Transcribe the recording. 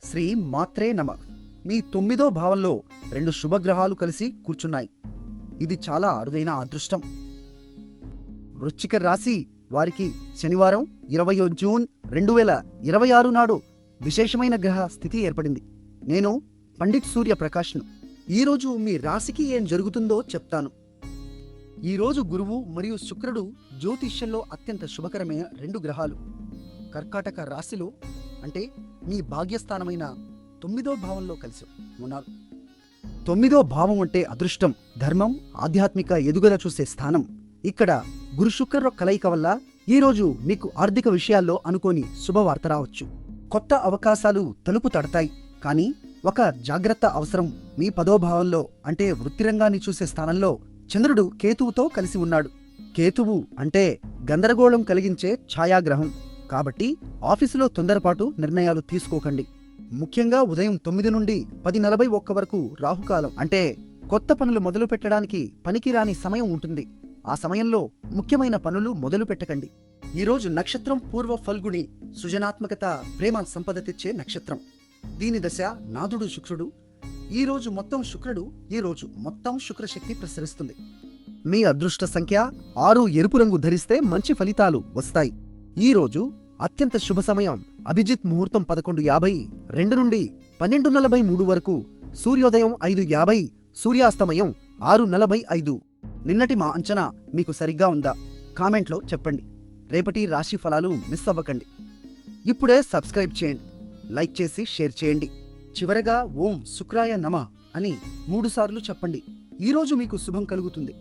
శ్రీ మాత్రే నమ. మీ 9వ భావంలో 2 శుభగ్రహాలు కలిసి కూర్చున్నాయి. ఇది చాలా అరుదైన అదృష్టం. వృశ్చిక రాశి వారికి శనివారం 20 జూన్ 2026 నాడు విశేషమైన గ్రహ స్థితి ఏర్పడింది. నేను పండిట్ సూర్య ప్రకాష్ను. ఈరోజు మీ రాశికి ఏం జరుగుతుందో చెప్తాను. ఈరోజు గురువు మరియు శుక్రుడు జ్యోతిష్యంలో అత్యంత శుభకరమైన 2 గ్రహాలు కర్కాటక రాశిలో, అంటే మీ భాగ్యస్థానమైన 9వ భావంలో కలిసి ఉన్నారు. 9వ భావం అంటే అదృష్టం, ధర్మం, ఆధ్యాత్మిక ఎదుగుదల చూసే స్థానం. ఇక్కడ గురు శుక్రుల కలయిక వల్ల ఈరోజు మీకు ఆర్థిక విషయాల్లో అనుకోని శుభవార్త రావచ్చు. కొత్త అవకాశాలు తలుపు తడతాయి. కానీ ఒక జాగ్రత్త అవసరం. మీ 10వ భావంలో, అంటే వృత్తిరంగాన్ని చూసే స్థానంలో చంద్రుడు కేతువుతో కలిసి ఉన్నాడు. కేతువు అంటే గందరగోళం కలిగించే ఛాయాగ్రహం. కాబట్టి ఆఫీసులో తొందరపాటు నిర్ణయాలు తీసుకోకండి. ముఖ్యంగా ఉదయం 9 నుండి 10:41 వరకు రాహుకాలం, అంటే కొత్త పనులు మొదలు పెట్టడానికి పనికిరాని సమయం ఉంటుంది. ఆ సమయంలో ముఖ్యమైన పనులు మొదలు పెట్టకండి. ఈరోజు నక్షత్రం పూర్వ ఫల్గుణి, సృజనాత్మకత, ప్రేమ, సంపద తెచ్చే నక్షత్రం. దీని దశ నాథుడు శుక్రుడు. ఈరోజు మొత్తం శుక్రశక్తి ప్రసరిస్తుంది. మీ అదృష్ట సంఖ్య 6. ఎరుపు రంగు ధరిస్తే మంచి ఫలితాలు వస్తాయి. ఈరోజు అత్యంత శుభ సమయం అభిజిత్ ముహూర్తం 11:52 నుండి 12:43 వరకు, సూర్యోదయం 5:50, సూర్యాస్తమయం 6:45. నిన్నటి మా అంచనా మీకు సరిగ్గా ఉందా? కామెంట్లో చెప్పండి. రేపటి రాశి ఫలాలు మిస్ అవ్వకండి. ఇప్పుడే సబ్స్క్రైబ్ చేయండి, లైక్ చేసి షేర్ చేయండి. చివరగా ఓం శుక్రాయ నమః అని 3 సార్లు చెప్పండి. ఈరోజు మీకు శుభం కలుగుతుంది.